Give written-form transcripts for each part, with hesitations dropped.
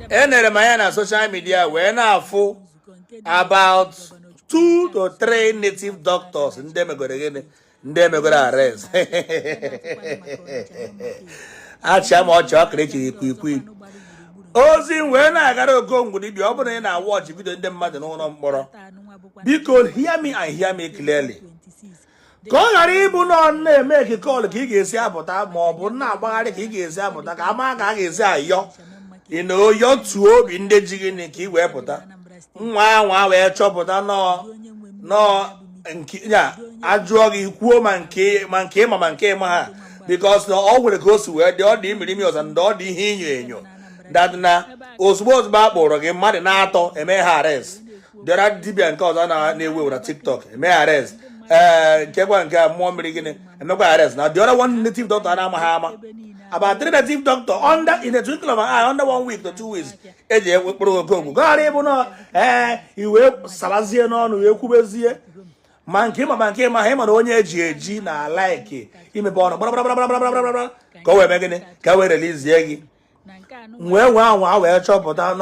enere m anya na social media wee na-afụ about 2 to 3 native doctors ndị megoro gịnị ndị emegoro arrest achịa ma ọchị ọkara echiri ikwikwii ozi wee na-agara Okongwu Dibia ọ bụrụ na ị na-watch vidio ndị mmadụ n'ụlọ mkpọrọ biko hear me and hear me clearly ka ọ ghara ịbụ na ọ na-eme ekikọl ka ị ga-esi apụta ma ọ bụ na-agbagharị ka ị ga-esi apụta ka ama ka a ga-esi ayọ ị na oyo tuo obi ndị ji gịnị ka ị wee pụta nwa wee chọpụta nọ ya ajụọ gị kwuo ma nke ịma ma nke ịma ha because na ọ nwere ka o si wee dị ọ dị imirimi ọzọ ndị ọ dị ihe inyo enyo that na ozugbo a kpọrọ gị mmadụ na-atọ eme ha arrest dịra dibia nke ọzọ na-ewu ewu na TikTok eme ha arrest nke gwa nke mmụọ mmiri gịnị emekwa arrest na the other one native doctor na-amaghị ama about 3 native doctor in a twinkle of an eye under 1 week to 2 weeks eji ekpụrụ Okongwu gara ịbụ na iwe salazie n'ọnụ wee kwubezie ma nke ịma ha ịma na onye eji na like imepe ọnụ gbaragbaragbaragbaragbara ka o wee mee gịnị ka wee relizie gị wee nwa wee chọpụta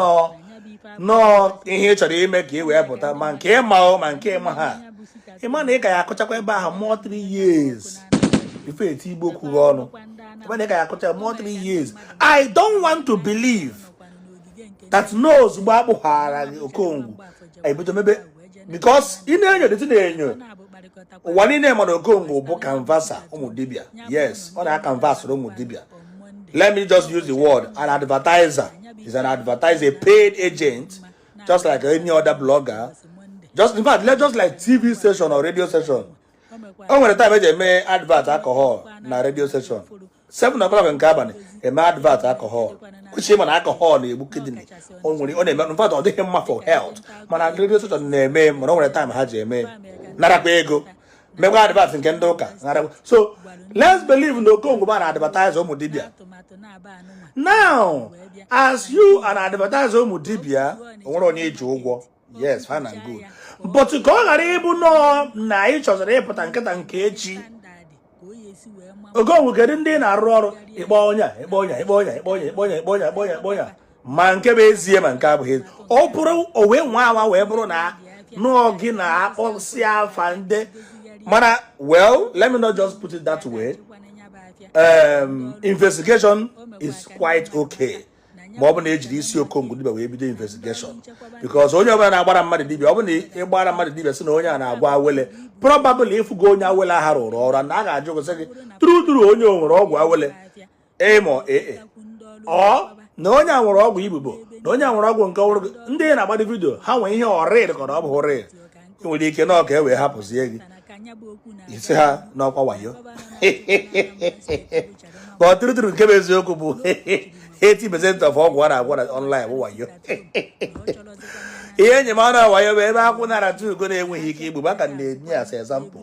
nọọ ihe ị chọrọ ime ka ị wee pụta ma nke ịma ma nke ịma ha ịma na ị ka ya akụchakwa ebe ahụ more 3 years ife eti igbo kwuru ọnụ ebe na ị ka ya akụcha more 3 years. I don't want to believe that knows mgbe akpụghara gị Okongwu ebido mebe because ị na-enyo dịtị na-enyo ụwa niile mara Okongwu bụ canvasa ụmụ dibia. Yes, ọ na-akanvasịrị ụmụ dibia. Let me just use the word an advertiser is an advertiser, a paid agent, just like any other blogger. Just in fact, just like TV station or radio station. O nwere time eji eme advert alcohol na radio station. 7 o'clock nke abalị eme advert alcohol. Kuchi mana alcohol na-egbu kidney. O nwere ọ na-eme in fact ọ dịghị mma for health. Mana radio station na-eme mana o nwere time ha ji eme narakwa ego. Mekwa advert nke ndị ụka. So let's believe na Okongwu bụ an advertiser ụmụ dibia. Now, as you an advertiser ụmụ dibia, o nwere onye iji ụgwọ. Yes, fine and good. But ka ọ ghara ịbụ na ị chọziri ịpụta nkịta nke echi Okongwu kedu ndị na-arụ ọrụ ịkpọ ọnya ma nke bụ ezie ma nke abụghị ọ bụrụ o wee nwa wee bụrụ na nụọ gị na-akpọsị afa ndị mana well, let me not just put it that way. Investigation is quite okay. Ma ọ bụ na ejiri isi Okongwu Dibia wee bido investigation because onye ọbụla na-agbara mmadụ dibia ọ bụ na ịgbara mmadụ dibia si na onye a na-agwa awele probably ịfụgo onye awele ahụ rụrụ ọrụ na a ga-ajụ gị sị gị tụrụ onye o nwere ọgwụ awele ọ na onye a nwere ọgwụ ibubo na onye a nwere ọgwụ nke ọhụrụ ndị na-agbado vidio ha nwere ihe ọrịa ka ọ bụ rịa nwere ike na ọka ewee hapụzie gị isi ha n'ọkwa wayo ka ọ tụrụ nke bụ eziokwu bụ 80% of ọgwụ a na-agwa na online bụ wayo. Ihe enyemara wayo bụ ebe akwụ narata ugo na-enweghị ike igbu maka na-enye as example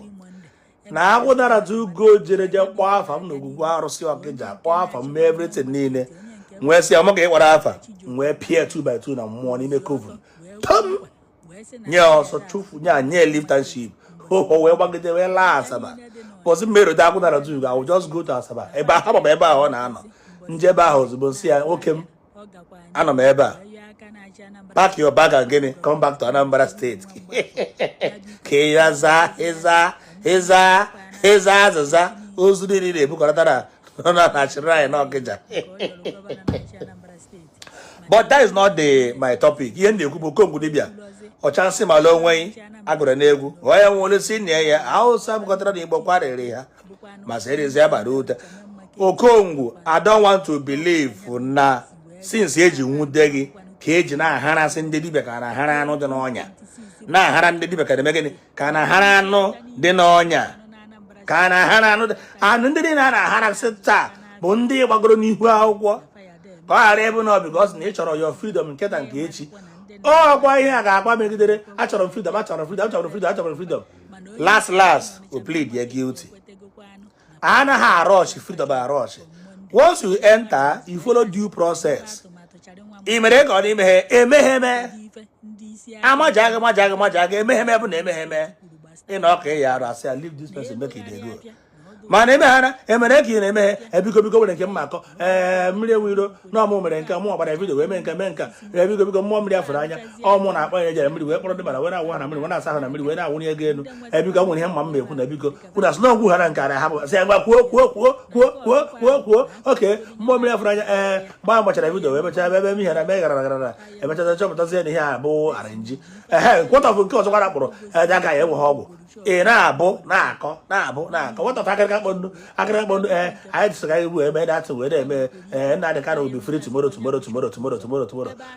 na akwụ narata ugo jere je kpọọ afa m n'ogwugwu arụsị Ọkịja kpọọ afa m mee everything niile nwee sị ọmụ ga-ịkwara afa nwee pịa 2x2 na mmụọ n'ime coven nye ọsọ chụfu nye liftanship o wee gbagide wee laa Asaba pọsi mmerụta akwụ narata ugo I will just go to Asaba ebe ahụ ebe ahụ ọ na-anọ njebe ahụ ozugbo nsị ya oke m anọ m ebe a pack your bag and gịnị come back to Anambra State ka ịza azịza ozu niile na-ebukọtara na chịrị anyị n'Ọkịja. But that is not my topic. Ihe na-ekwu bụ Okongwu Dibia ọchansị mala onwe agụrụ n'egwu onye nwere si nne ya Hausa bụkọtara na Igbo kwarịrị ha ma serizi agbara ute. Okongwu, I don't want to believe na since eji nwude gị ka eji na-aharasị ndị dibia ka na-ahara anụ dị n'ọnya na-ahara ndị dibia ka na-eme gịnị ka na-ahara anụ dị n'ọnya ka na-ahara anụ ndị dị na-aharasị taa bụ ndị gbagoro n'ihu akwụkwọ ka ọ ghara ebe na because na ị chọrọ your freedom nketa nke echi ọkwa ihe a ga-akpa megidere achọrọ m freedom last we plead you're guilty. Anaghị arush freedom arush. Once you enter, you follow due process. Imere ka ọ na-emeghe emegheme amajaga emegheme bụ na emegheme ị na ọka ya arụ asị leave this person make it dey go mana eme ha na emere ka ị na-eme ebiko biko nwere nke mma akọ mmiri ewu iro na ọmụ mere nke mụ ọgbara vidio wee mee nka ebiko biko mmụọ mmiri afụrụ anya ọmụ na-akpọ ya ejere mmiri wee kpọrọ Diba wee na-awụ ha na mmiri wee na-asa ha na mmiri wee na-awụnye ego elu ebiko nwere ihe mma mma ekwu na ebiko kwụ na sị ha na nke ara hapụ sị ngwa kwuo oke mmụọ mmiri afụrụ anya gbaa gbachara vidio wee mechaa ebe ihe na mee gara emechaza chọpụtazie na ihe a bụ arinji kwọtọfụ nke ọzọ gwara kpụrụ aka ya enwe ha ọgwụ ị na-abụ na-akọ nwatọta akịrịka kpọndụ anyị tụsịga iwu eme datị wee na-eme nna dị ka na obi fri tumoro ọ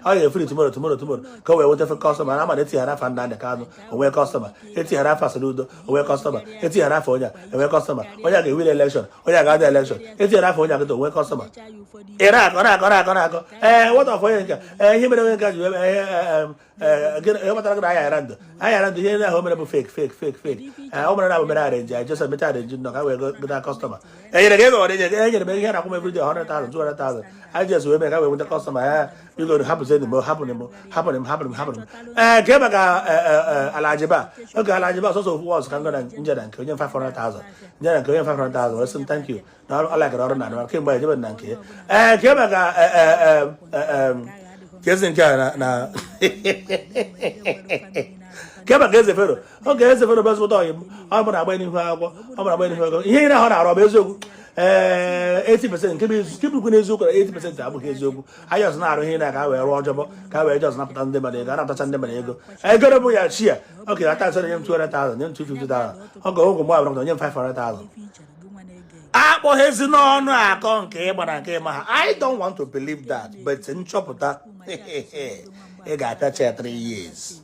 ga-efri tumoro ka o wee wetafe kọstọma na ama na etighara afa nna dị ka anụ onwe kọstọma etighara afa Soludo onwe kọstọma etighara afa onye enwe kọstọma onye a ga-ewin elekshọn onye a ga-ada elekshọn etighara afa onye agịta onwe kọstọma ị na-akọ nwatọfọ onye nke ihe mere onye nke ji ihe kpatara gị na ayara ndụ ihe ahụ mere bụ fake o mere na abụ mere arenji anyị jesa mecha arenji nọ ka wee gota kọstọma enyere gị ego enyere m ihe na-akwụ m every day 100,000 200,000 anyị jes wee mee ka wee nweta kọstọma ya bigoro hapụzi m hapụrụ m ke maka ala Jpac oge ala Jpac sọsọ ofu wọs ka m gana njeda nke onye 500,000 wee sị m thank you na ọ lakịrị ọrụ na kemgbe ejebe na nke ya ke maka kezi nke a na keba ka eze fero oge eze fero bụ ezigbote ọyị m ọ bụrụ agba n'ihu akwụkwọ ihe na ahụ na-arụ ọ bụ eziokwu 80% nke bụkwu n'eziokwu na 80% abụghị eziokwu anyị ọzọ na-arụ ihe na ka wee rụọ ọjọbọ ka wee jọz napụta ndị mmadụ ego anapụtacha ndị mmadụ ego bụ ya chi ya oke ata nsọ nye m 200,000 nye m 250,000 oge oge mgbe abụrụ nye m 500,000 akpọghezi n'ọnụ akọ nke ịgba na nke ịma ha I don't want to believe that but nchọpụta ị ga-apịacha 3 years